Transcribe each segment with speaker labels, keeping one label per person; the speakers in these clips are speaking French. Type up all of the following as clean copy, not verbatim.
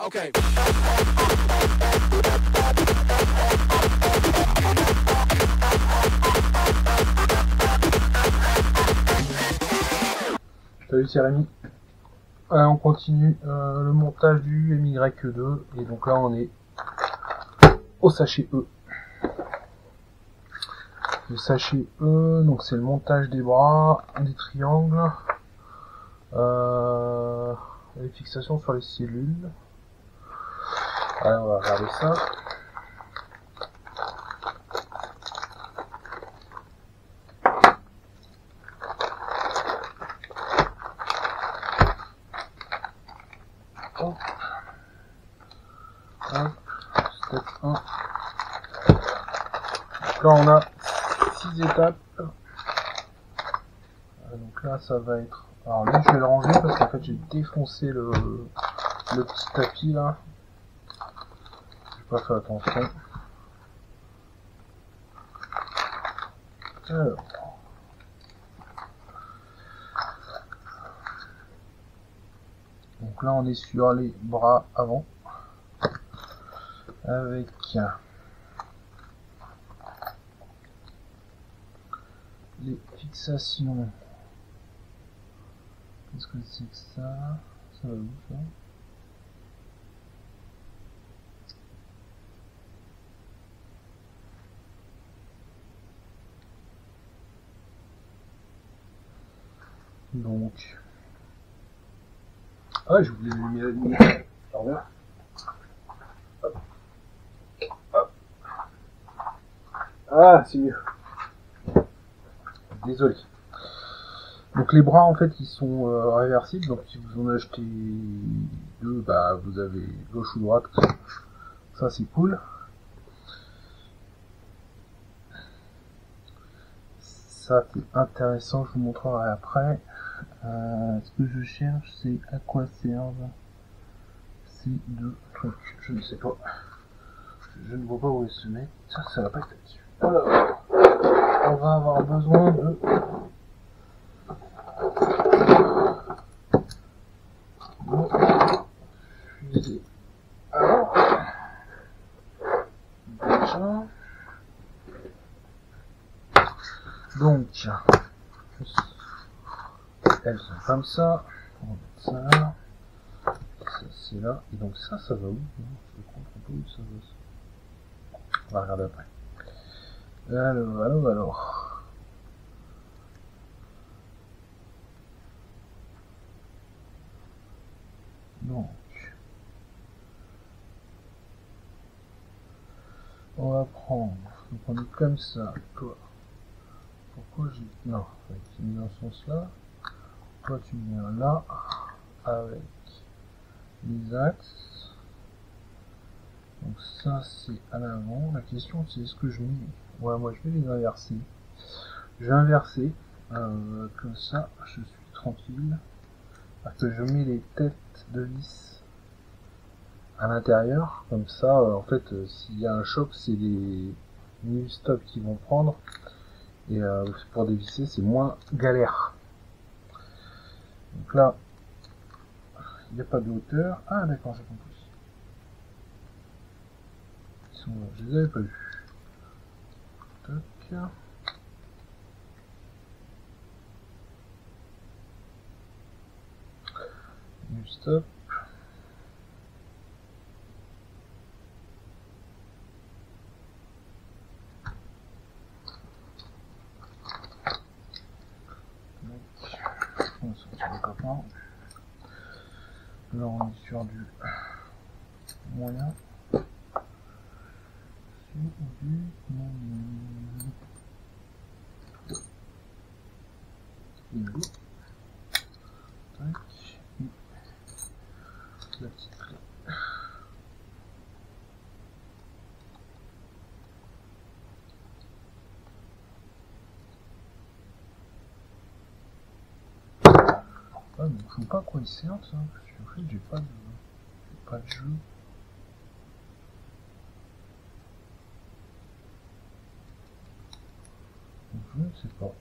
Speaker 1: Okay.
Speaker 2: Salut, c'est Rémi. On continue le montage du MY2 et donc là on est au sachet E. Le sachet E, donc c'est le montage des bras, des triangles, les fixations sur les cellules. Allez, on va regarder ça. Hop. Hop. Step 1. Donc là on a 6 étapes. Donc là ça va être... Alors là je vais le ranger parce qu'en fait j'ai défoncé le petit tapis là. J'ai pas fait attention. Alors. Donc là on est sur les bras avant. Avec les fixations. Qu'est-ce que c'est que ça? Ça va où ça? Donc. Ah, je voulais lui mettre la lumière. Alors là. Hop. Hop. Ah, c'est mieux. Désolé. Donc les bras en fait ils sont réversibles, donc si vous en achetez deux, bah vous avez gauche ou droite, ça c'est cool. Ça c'est intéressant, je vous montrerai après. Ce que je cherche c'est à quoi servent ces deux trucs, je ne sais pas. Je ne vois pas où ils se mettent, ça va pas être là-dessus. Alors, on va avoir besoin de... fusée. Alors, déjà... Donc, elles sont comme ça. On va mettre ça là. Ça c'est là. Et donc ça va où? Je comprends pas où ça va. On va regarder après. Alors. Donc, on va prendre. Donc on est comme ça. Toi. Pourquoi j'ai... Non, tu mets dans ce sens-là. Toi tu viens là. Avec les axes. Donc ça c'est à l'avant. La question c'est est-ce que je mets... Ouais, moi je vais les inverser. Je vais inverser. Comme ça, je suis tranquille. Parce que je mets les têtes de vis à l'intérieur. Comme ça, en fait, s'il y a un choc, c'est les nul stop qui vont prendre. Et pour dévisser, c'est moins galère. Donc là, il n'y a pas de hauteur. Ah d'accord, j'ai compris. Ils sont là, je les avais pas vus. Toc. Nul stop. On va sortir les copains. Là on est sur du moyen. Bingo. Tac. La petite clé. Ah, mais je sais pas à quoi il sert ça, parce qu'en fait j'ai pas de jeu. Donc, je ne sais pas.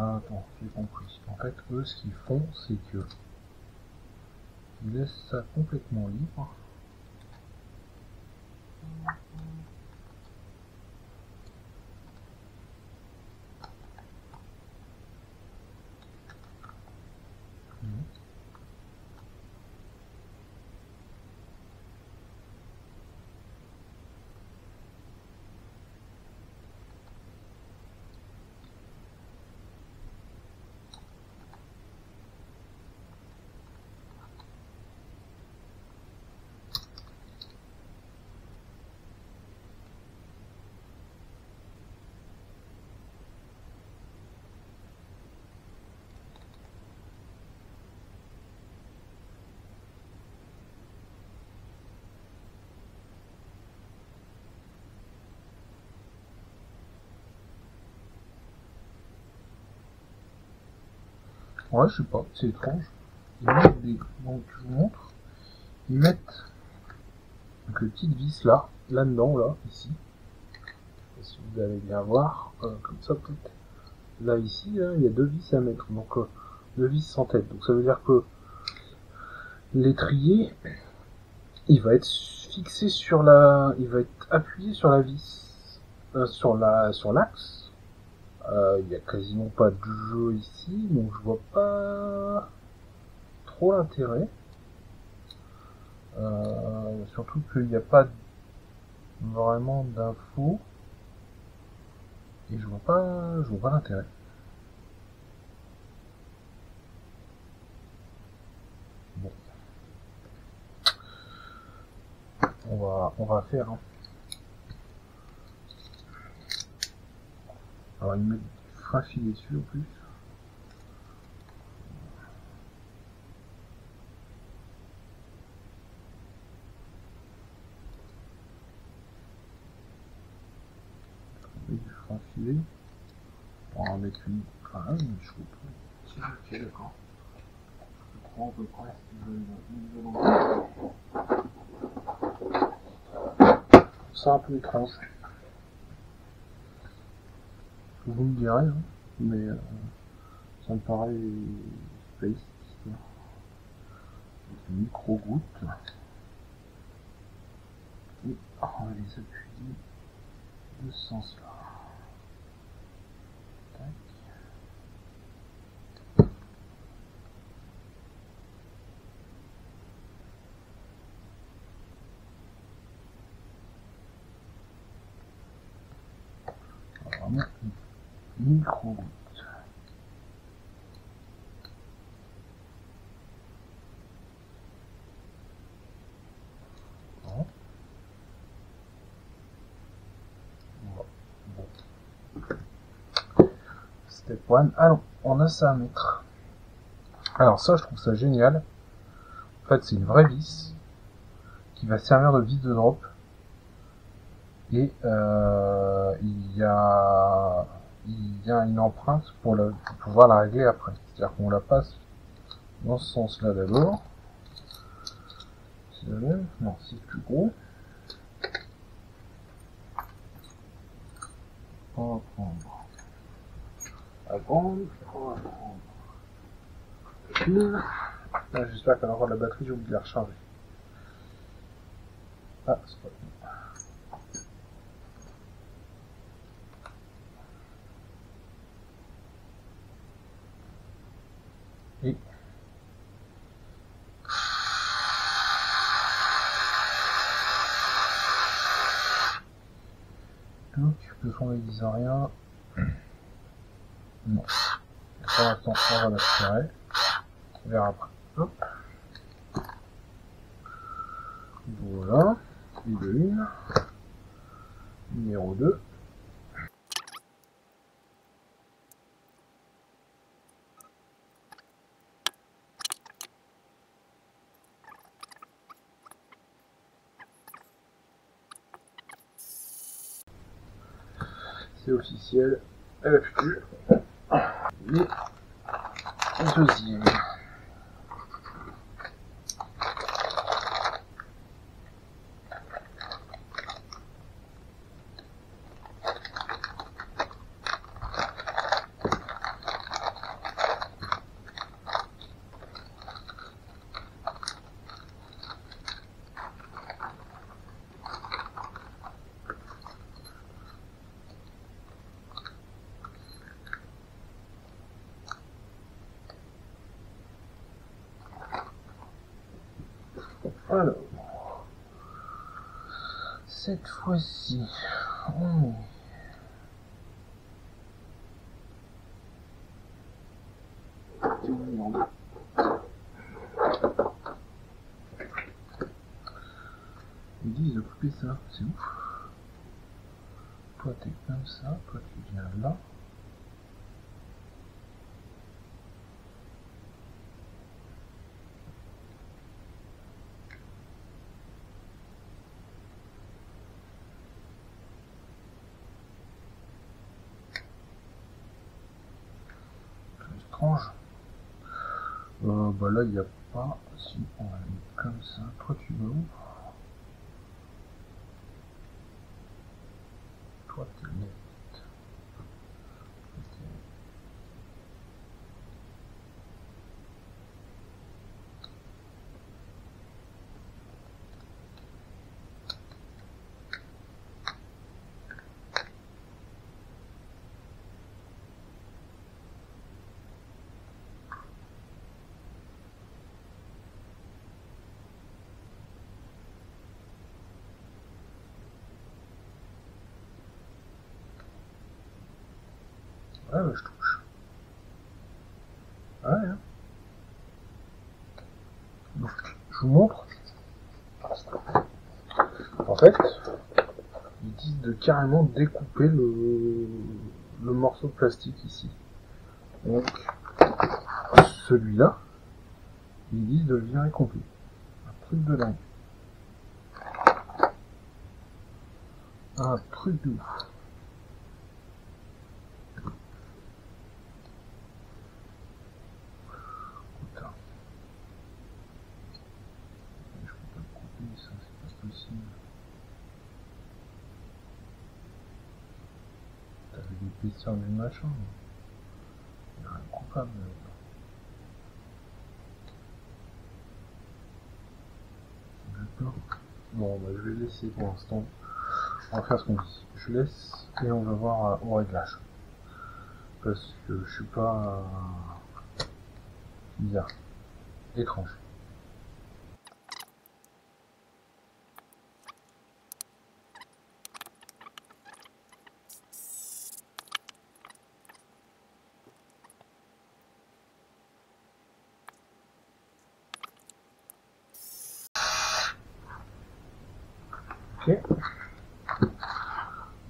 Speaker 2: Ah, attends, j'ai compris. En fait, eux, ce qu'ils font, c'est que ils laissent ça complètement libre. Ouais, je sais pas, c'est étrange. Ils mettent des... Donc, je vous montre. Ils mettent donc, les petites vis là, là-dedans, là, ici. Si vous allez bien voir, comme ça peut-être. Là, ici, là, il y a 2 vis à mettre. Donc, 2 vis sans tête. Donc, ça veut dire que l'étrier, il va être fixé sur la... Il va être appuyé sur la vis. Sur l'axe. Il n'y a quasiment pas de jeu ici, donc je vois pas trop l'intérêt. Surtout qu'il n'y a pas vraiment d'infos et je vois pas l'intérêt. Bon, on va faire. Hein. Alors ils mettent du frein filé dessus en plus. Du frein filé. On va en mettre une. Ah, une choupe. Ok, d'accord. Je prends à peu près c'est un peu étrange. Vous me direz, hein, mais ça me paraît space. Micro-gouttes. Et on va les appuyer de ce sens-là. Tac. Vraiment une micro-goutte. Bon. Step 1. Alors, on a ça à mettre. Alors ça, je trouve ça génial. En fait, c'est une vraie vis qui va servir de vis de drop. Et il y a une empreinte pour pouvoir la régler après. C'est-à-dire qu'on la passe dans ce sens-là d'abord. C'est la même? Non, c'est plus gros. On va prendre la grande. On va prendre une. Là, j'espère qu'elle aura la batterie, j'ai oublié de la recharger. Ah, c'est pas bon. Et donc, le son ne disent rien. Non. Pour l'instant, on va la tirer. On verra après. Hop. Voilà. Et de une. Numéro 2. C'est officiel. Elle a plus. Et deuxième. Alors, cette fois-ci, on est... Ils disent de couper ça, c'est ouf. Toi t'es comme ça, toi tu viens là. C'est étrange. Bah là il n'y a pas. Si on va aller comme ça, toi tu vas où? Toi t'es net. Ouais, bah, je touche. Ouais, hein. Donc, je vous montre. En fait, ils disent de carrément découper le morceau de plastique ici. Donc, celui-là, ils disent de le virer complet. Un truc de dingue. Un truc de ouf. Putain. Je peux pas le couper, ça, c'est pas possible. T'avais l'épaisseur du machin. Il n'y a rien de coupable. D'accord. Bon, bah, je vais laisser pour l'instant. On va faire ce qu'on dit. Je laisse et on va voir au réglage. Parce que je suis pas bizarre. Étrange. Ok.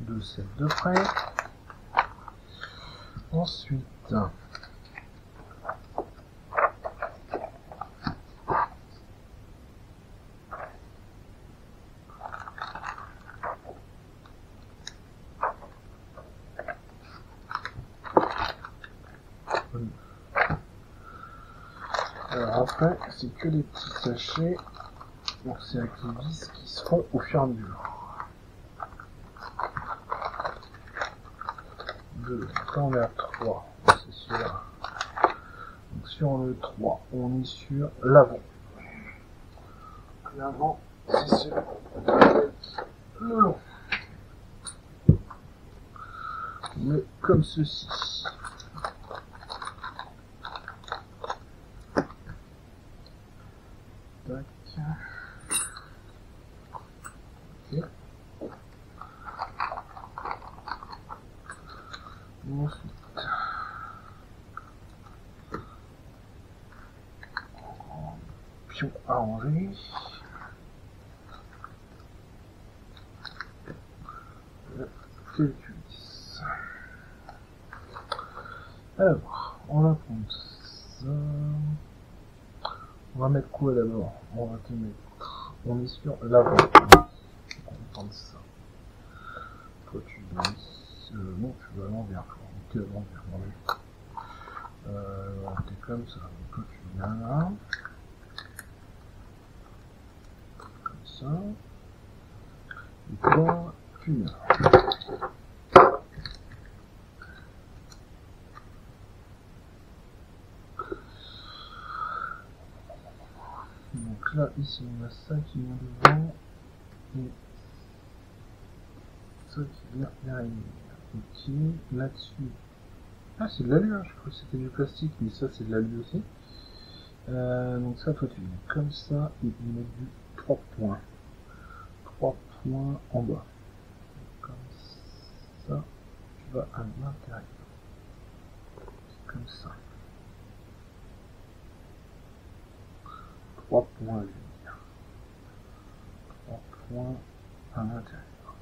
Speaker 2: 2 sets de près. Ensuite, alors après, c'est que des petits sachets. Donc c'est avec les vis qui se font au fur et à mesure. Là on est à 3, c'est sûr. Donc sur le 3, on est sur l'avant. L'avant, c'est celui avec le long. Mais comme ceci. Tac. Ok. Ensuite. Pion arrangé. Calculus. Alors, on va prendre ça. On va mettre quoi d'abord? On va te mettre. On est sur l'avant. On va prendre ça. Toi tu viens ici. Non, tu vas à l'envers. Ok, à l'envers. T'es comme ça. Donc toi tu viens là. Comme ça. Et toi, tu viens là. Donc là, ici, on a ça qui vient devant. Et ça qui vient derrière. Ok, là-dessus. Ah, c'est de l'alu, hein. Je crois que c'était du plastique, mais ça, c'est de l'alu aussi. Donc ça, toi, tu viens comme ça, et ils mettent du 3 points. 3 points en bas. Comme ça, tu vas à l'intérieur. Comme ça. 3 points, je veux dire. 3 points à l'intérieur.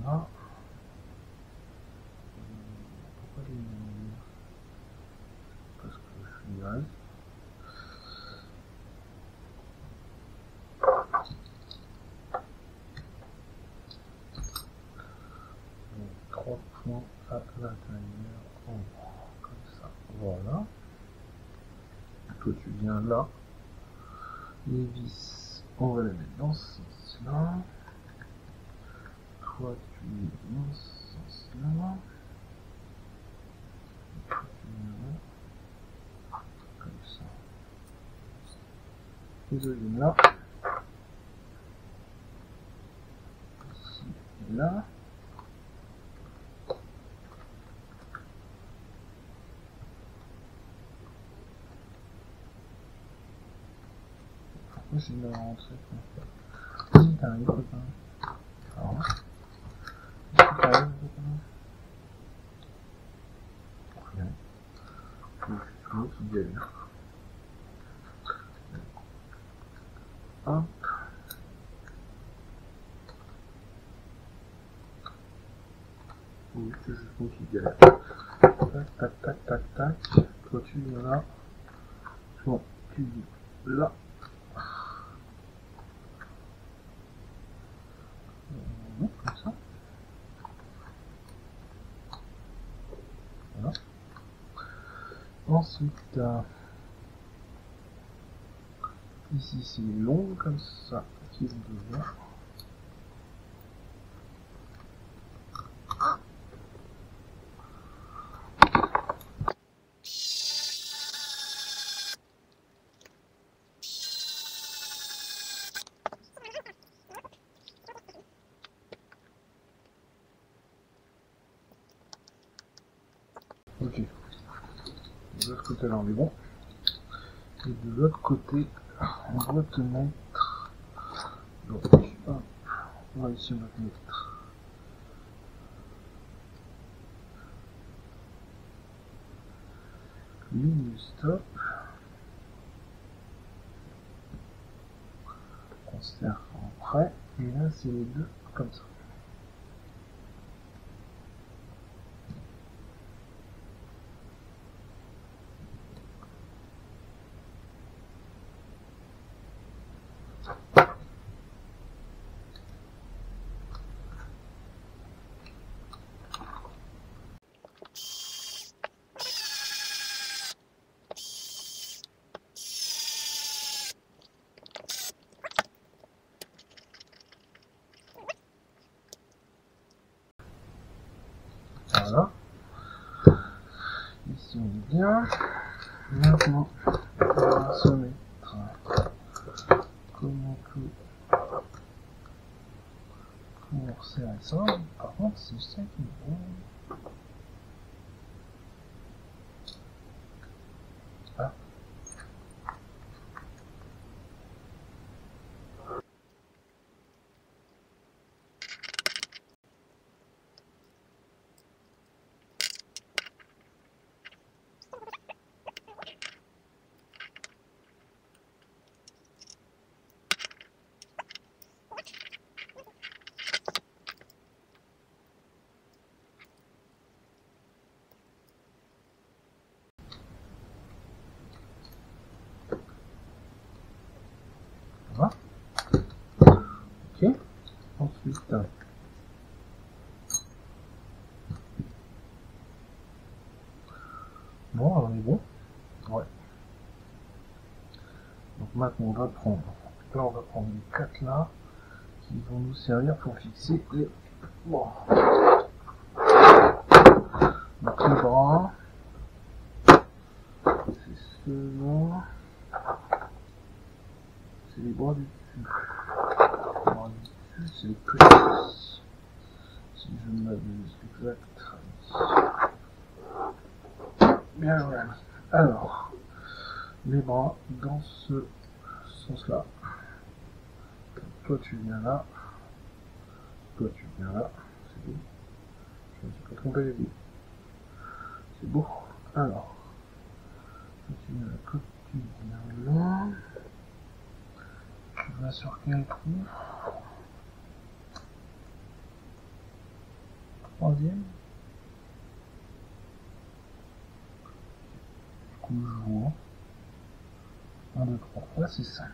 Speaker 2: Voilà. Pourquoi les lumières? Parce que je suis naze. Donc 3 points à l'intérieur, en bas, comme ça. Voilà. Toi tu viens là. Les vis, on va les mettre dans ce sens-là. Toi tu es dans ce sens-là. Toi tu viens là. Comme ça. Les deux viennent là. Ici et là. Pourquoi j'ai la rentrée? Si t'arrives, copain. Alors, est-ce que t'arrives, copain? Rien. C'est moi qui galère. Hop. Oui, c'est juste moi qui galère. Tac, tac, tac, tac, tac. Toi tu viens là. Toi tu viens là. Comme ça. Voilà. Ensuite, ici c'est long comme ça qui est devant. Ok. De l'autre côté là on est bon. Et de l'autre côté, on doit te mettre. Donc, hop, on va ici on va te mettre ligne stop. On se sert en prêt. Et là c'est les deux comme ça. Voilà. Ici on est bien. Maintenant, on va se mettre comment que pour resserrer ça. Par contre, c'est ça qui est bon. Ah. Voilà. Ok. Ensuite, bon, alors on est bon. Ouais. Donc maintenant on va prendre. Là on va prendre les 4 là qui vont nous servir pour fixer les. Bon. Donc les bras. C'est ceux-là. C'est les bras du dessus. Les bras du dessus, c'est les cuisses. Si je ne m'abuse, exact. Bien voilà. Alors, les bras dans ce sens-là. Toi tu viens là, toi tu viens là, c'est beau. Je me suis pas trompé les deux. C'est beau. Alors, toi tu viens là, toi tu viens là. Tu vas sur quel trou? Troisième. Du coup je vois. 1, 2, 3. Ouais, c'est ça.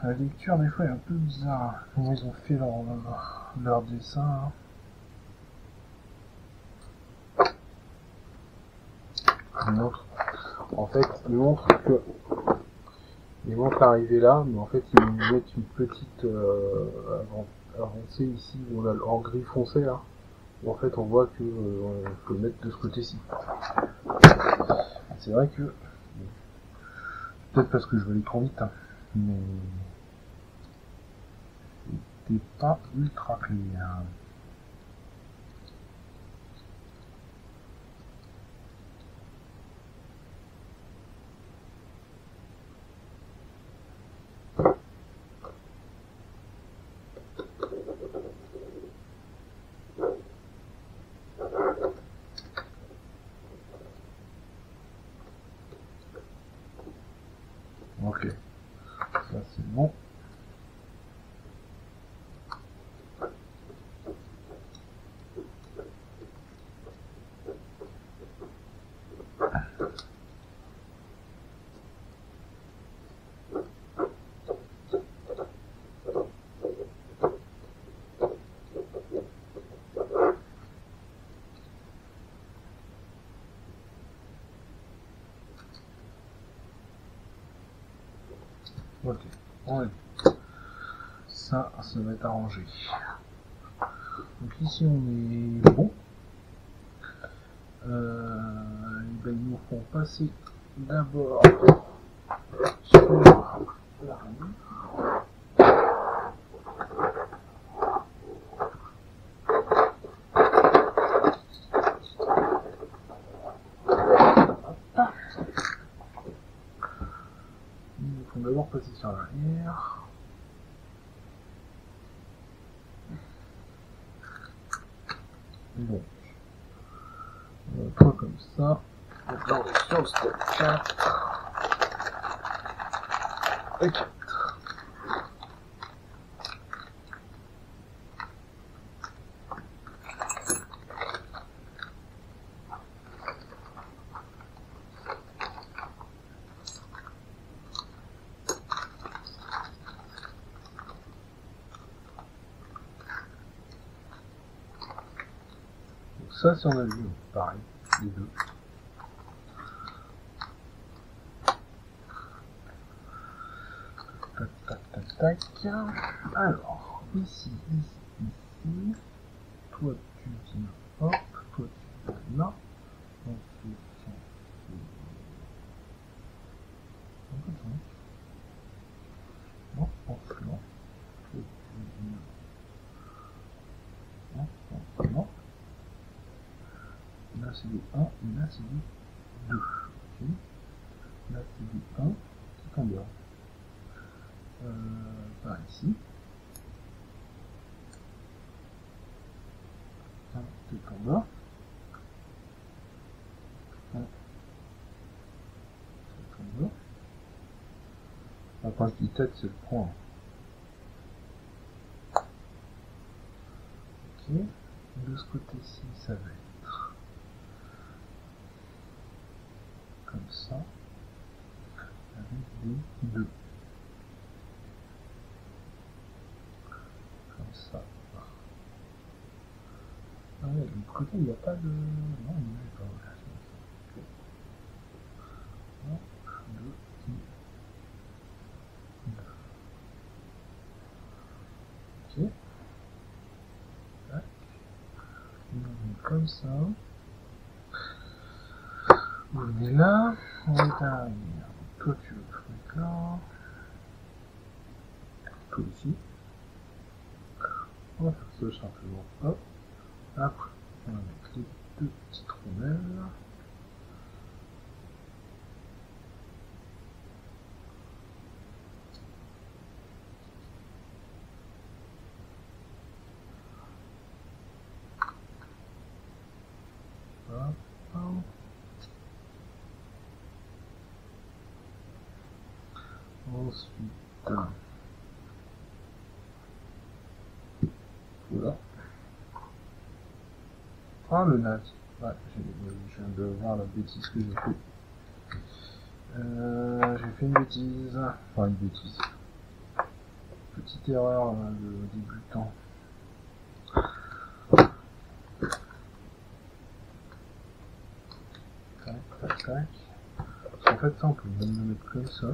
Speaker 2: La lecture des fois est un peu bizarre. Comment ils ont fait leur dessin. Hein. En fait, ils montrent que ils montrent l'arrivée là, mais en fait ils mettent une petite avancée ici où on a en gris foncé là. Où en fait on voit que on peut le mettre de ce côté-ci. C'est vrai que peut-être parce que je vais aller trop vite, hein, mais c'était pas ultra clair. Ok, ça c'est bon. Ok, on est bon. Ça va être arrangé. Donc ici on est bon. Ben, ils nous font passer d'abord sur la rame. Ils nous font d'abord passer sur l'arrière. Donc, toi comme ça. Donc là on est sur le step 4. Et 4. Donc ça si on a vu, pareil, les deux. Tac, tac, tac, tac. Alors, ici. Toi tu viens, hop, toi tu viens là. On fait ça. Un peu de temps. Non, je pense que non. Toi tu viens. Non, je pense que non. Là c'est du 1 et là c'est du 2. Ok. Là c'est du 1 qui tombe là. Par ici. 1 qui tombe là. 1 qui tombe là. Quand je dis tête, c'est le point. Ok. De ce côté-ci, ça va être comme ça. Avec des 2. Comme ça. Ah ouais, de l'autre côté, il n'y a pas de... Non, il n'y a pas. Voilà, c'est ça. Ok. 1, Ok. Tac. On met comme ça. On est là. On est derrière. Toi tu le fais là. Toi ici. On va faire ce simplement. Hop. Après, on va mettre les deux petites rondelles. Hop. Ensuite, voilà. Ah, le naze. Ouais, je viens de voir la bêtise que j'ai fait. J'ai fait une bêtise. Enfin, une bêtise. Petite erreur de débutant. Tac, tac, tac. En fait, ça, on peut même le mettre comme ça.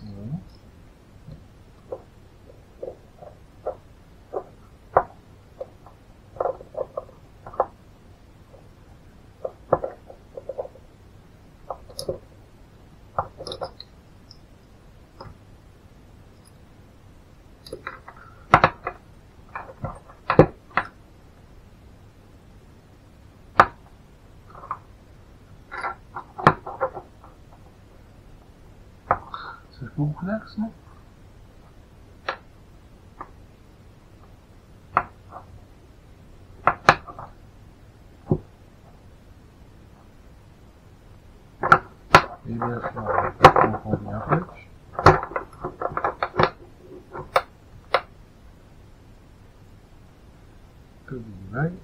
Speaker 2: Voilà. Ça fait beaucoup d'axes, non? Et bien sûr, on revient un peu. Que du vague.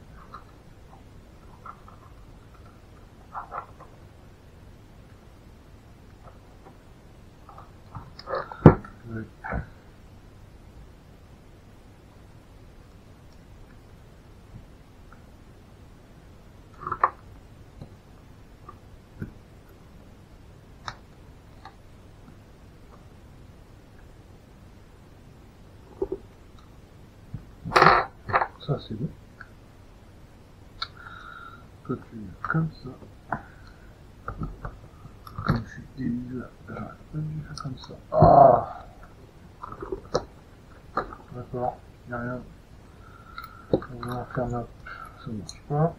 Speaker 2: Ça, c'est bon. Toi, tu mets comme ça. Comme je suis débile, j'aurais pas dû faire comme ça. Ah! D'accord, il n'y a rien. On va en faire là. Ça ne marche pas.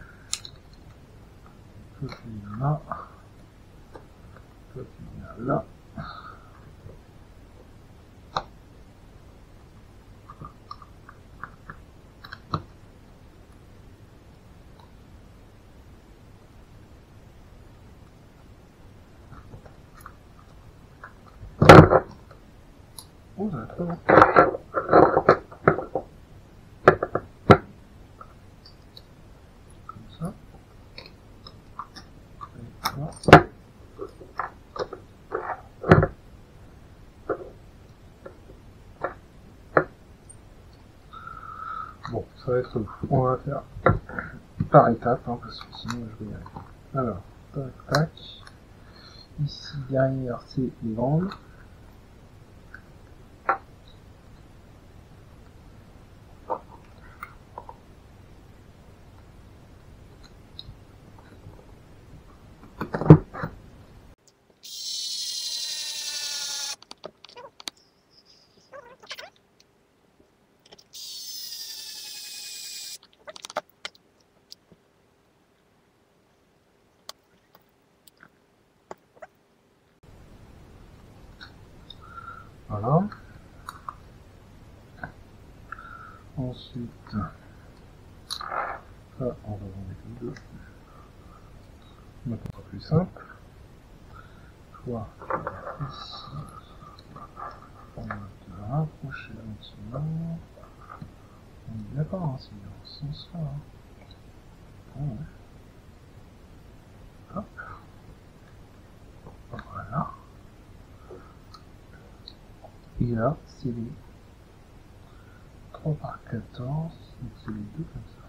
Speaker 2: Toi, tu viens là. Toi, tu viens là. Oh, ça va très bien. Comme ça. Et là. Bon, ça va être long. On va faire par étapes, hein, parce que sinon je vais y arriver. Alors, tac, tac. Ici, derrière, c'est les grandes. Voilà. Ensuite, ça, on va en mettre deux. Maintenant, c'est plus simple. Toi, ici, on va te rapprocher un petit peu. On est d'accord, hein, c'est dans ce sens-là. Hein. Ouais. Hop. Voilà. Et là, c'est les 3 par 14, donc c'est les deux comme ça.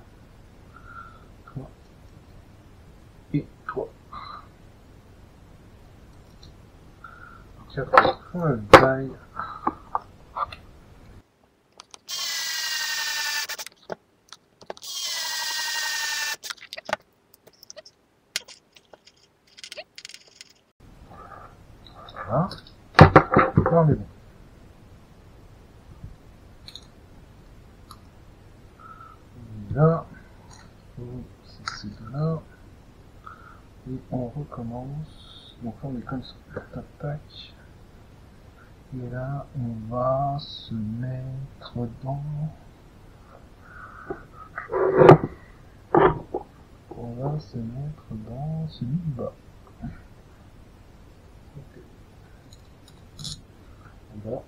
Speaker 2: Toi et toi. Donc après, on a une taille. Voilà. Là, on est bon. On est là. C'est de là. Et on recommence. Donc là, on est comme ça. Tac, tac. Et là, on va se mettre dans... On va se mettre dans celui du bas. Ok. En bas.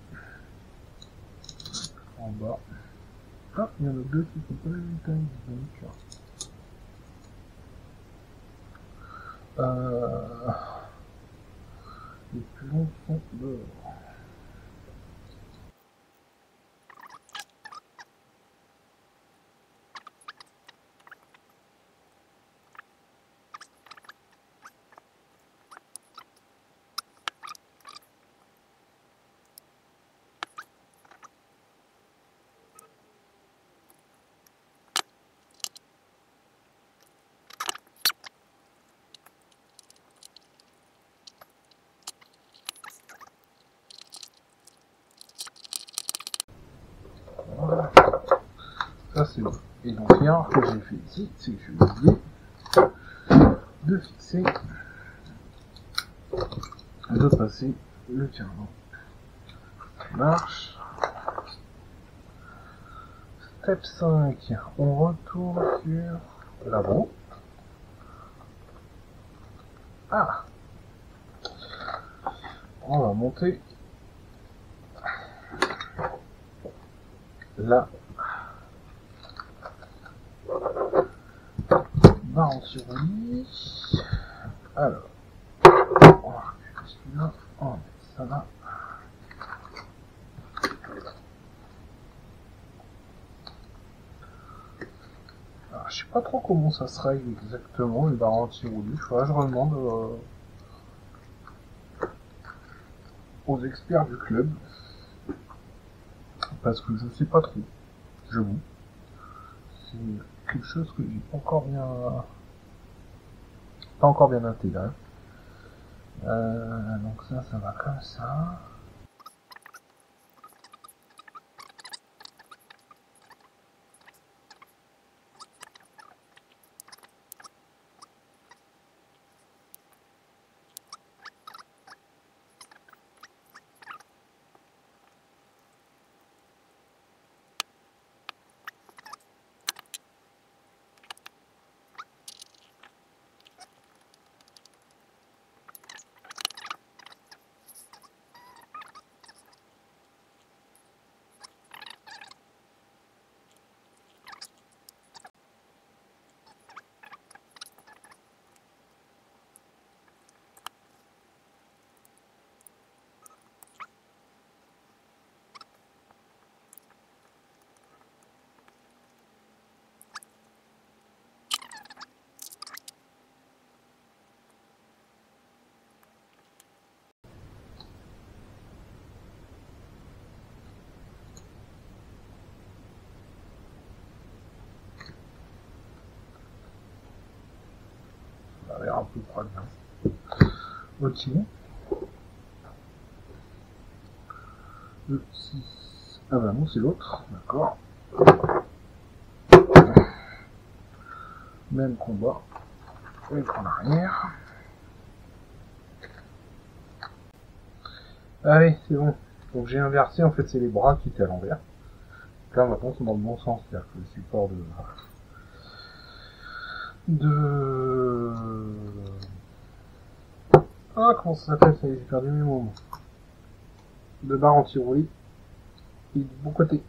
Speaker 2: En bas. Ah, il y en a deux qui sont pas la même taille, donc. Les plus longs sont dehors. Voilà. Ça c'est bon. Et donc l'erreur que j'ai fait ici, c'est que j'ai oublié de fixer, de passer le cardan. Ça marche. Step 5, on retourne sur l'avant. Ah, on va monter là. Barre anti-roulis. Alors, on va récupérer celui-là, on va mettre ça là. Alors, je sais pas trop comment ça se règle exactement, une barre anti-roulis. Je redemande aux experts du club. Parce que je sais pas trop. J'avoue. C'est quelque chose que j'ai pas encore bien intégré. Donc ça va comme ça. Ça a l'air un peu froid bien. Ok. Le 6. Ah bah non, c'est l'autre. D'accord. Même combat. Et en arrière. Allez, c'est bon. Donc j'ai inversé, en fait c'est les bras qui étaient à l'envers. Là maintenant c'est dans le bon sens, c'est-à-dire que le support Ah, comment ça s'appelle, ça y est, j'ai perdu mes mots. De barre anti-roulis. Et du bon côté.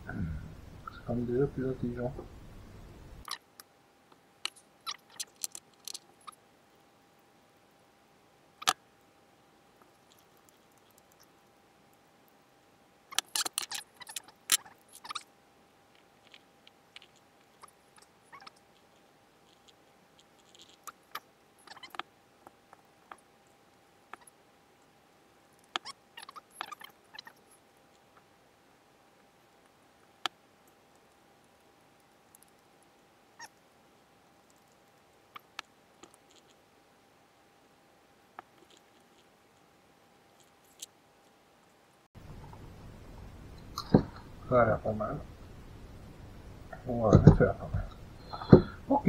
Speaker 2: C'est quand même déjà plus intelligent. Ça a l'air pas mal. On va le faire pas mal. Ok.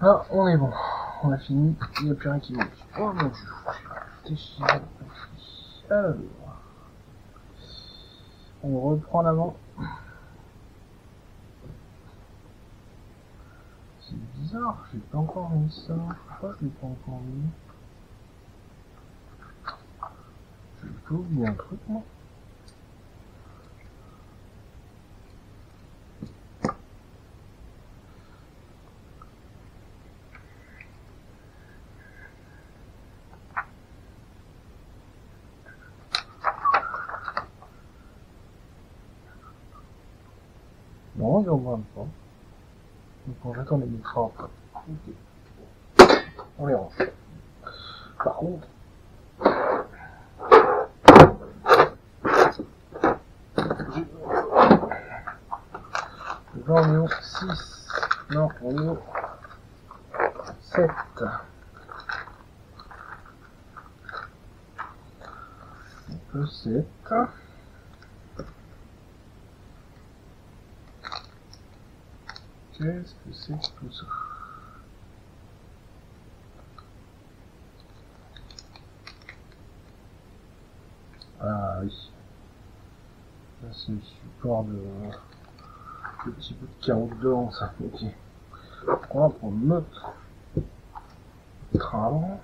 Speaker 2: Là, on est bon. On a fini. Il n'y a plus rien qui manque. Oh mon dieu. Déchiré. Alors. On reprend l'avant. C'est bizarre, j'ai pas encore mis ça. Pourquoi je l'ai pas encore mis? J'ai pas oublié un truc, moi. Non, il y en a pas. Donc on jette, on les mettra après. Ok. On les range. Par contre, là on est au 6. Non, on est au 7. Le 7. Qu'est-ce que c'est que tout ça? Ah oui. Là c'est le support de... le petit bout de carreau dedans, ça. Ok. On va prendre notre trame.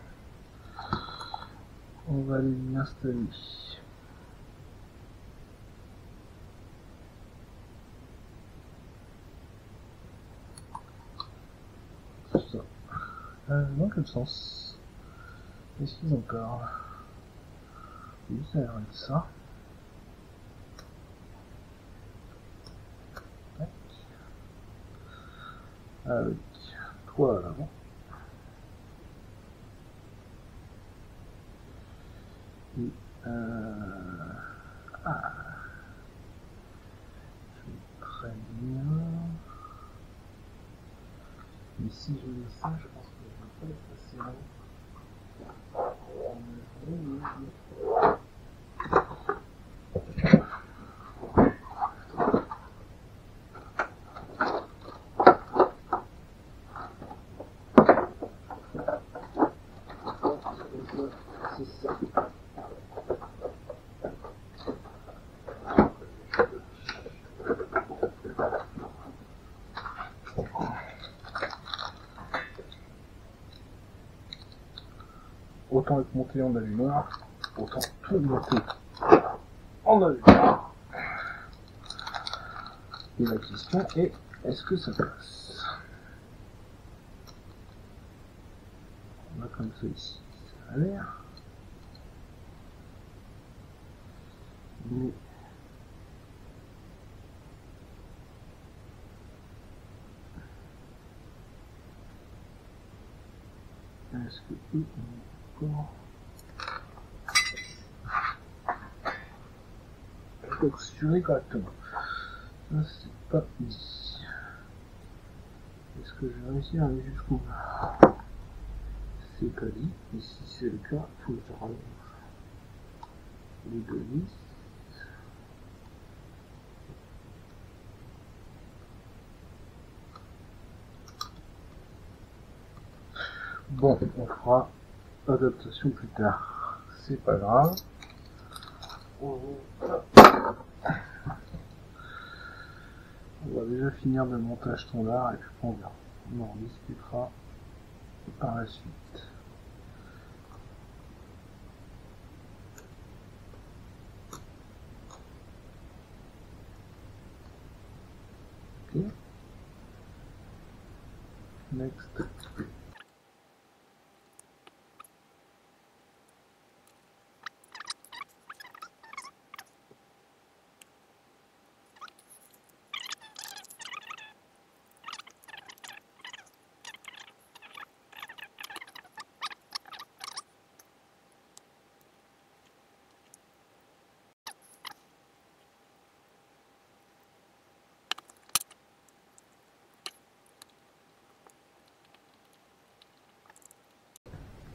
Speaker 2: On va aller l'y installer. Ça. Dans quel sens? Qu'est-ce qu'ils ont encore? Oui, ça a l'air d'être ça. Tac. Avec toi à l'avant. Et ah, très bien. Mais si je mets ça, je pense que je vais pas être assez long. C'est ça. Autant être monté en allumeur, autant tout monter en allumeur. Et la question est, est-ce que ça passe? On a comme ça ici, ça a l'air. Mais est-ce que eux ont encore configuré correctement? Ça c'est pas dit. Est-ce que je vais réussir à aller jusqu'au bout? C'est pas dit, et si c'est le cas, il faut que je rallonge les deux vis. Bon, on fera adaptation plus tard. C'est pas grave. On va déjà finir le montage standard et puis on verra. On en discutera par la suite. Ok. Next.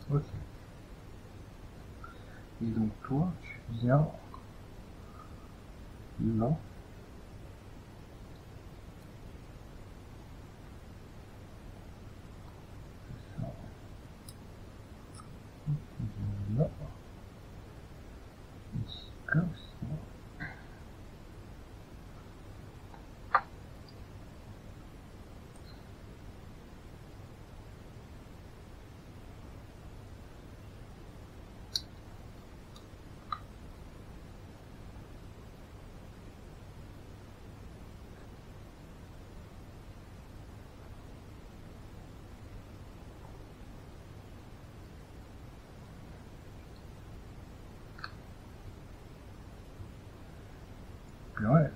Speaker 2: Ok. Et donc toi, tu viens Non. Non. Ici, comme ça. Ouais.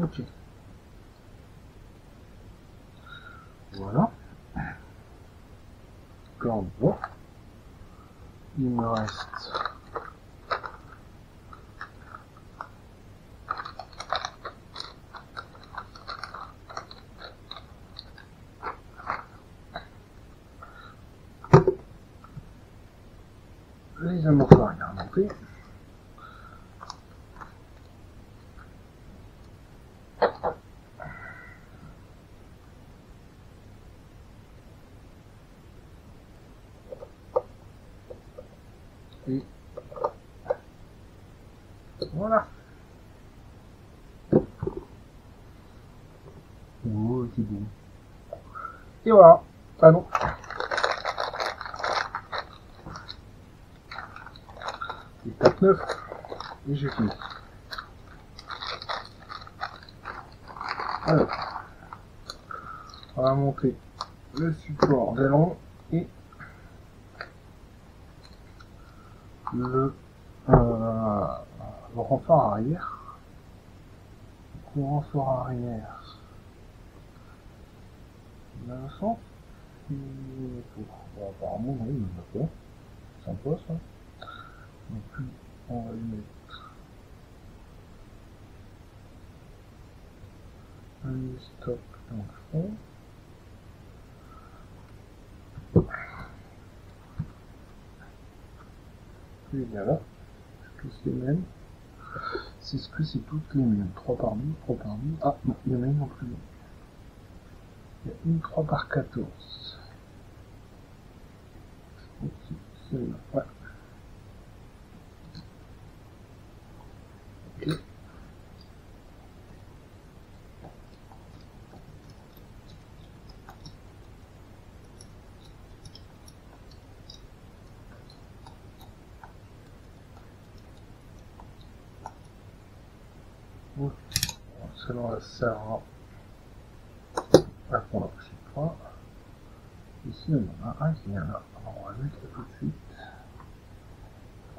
Speaker 2: Ok. Voilà. Quand bon. Il me reste les amours à remonter. Et voilà. Oh, c'est bon. Et voilà. Ah non. C'est 4-9. Et j'ai fini. Alors, on va monter le support d'aileron et le renfort arrière. Le renfort arrière. Il a un sens. Bon, apparemment, oui, il va pas. Sympa ça. Donc, puis, on va lui mettre un stop dans le fond. Puis il y a là, c'est tous les mêmes. C'est ce que c'est toutes les mêmes. 3 par 12, 3 par 12. Ah non, il y en a une en plus. Il y a une 3 par 14. Ok, celle-là. Ouais. Ok. Ok. Celle-là sert à prendre un petit point. Ici, il y en a un qui vient là. Alors, on va le mettre tout de suite.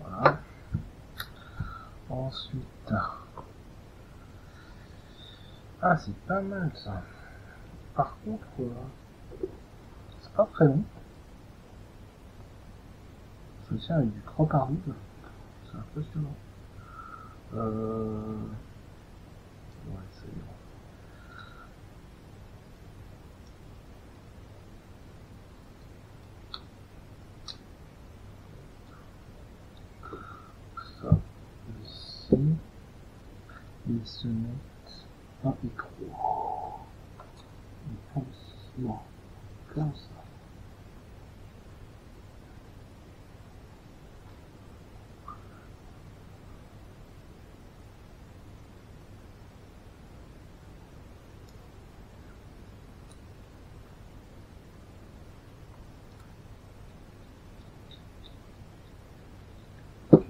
Speaker 2: Voilà. Ensuite. Ah, c'est pas mal ça. Par contre, c'est pas très long. Je tiens avec du 3 par 12. C'est impressionnant. Ouais, c'est bon. Ça, ici. Ils se mettent 1 et 3. Et comme ça. Non, comme ça. Ok.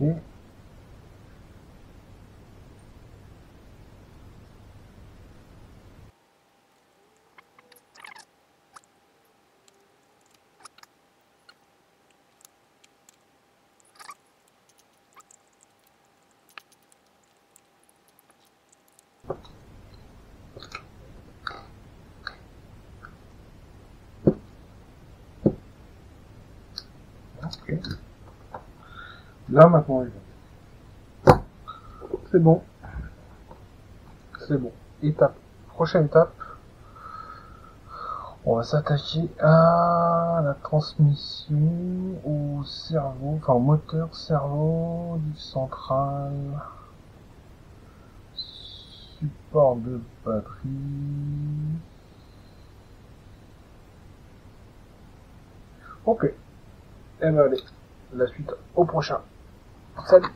Speaker 2: Là, maintenant, il va. C'est bon. C'est bon. Étape. Prochaine étape. On va s'attacher à la transmission, au cerveau, enfin au moteur cerveau du central. Support de batterie. Ok. Et ben allez, la suite au prochain. Salut.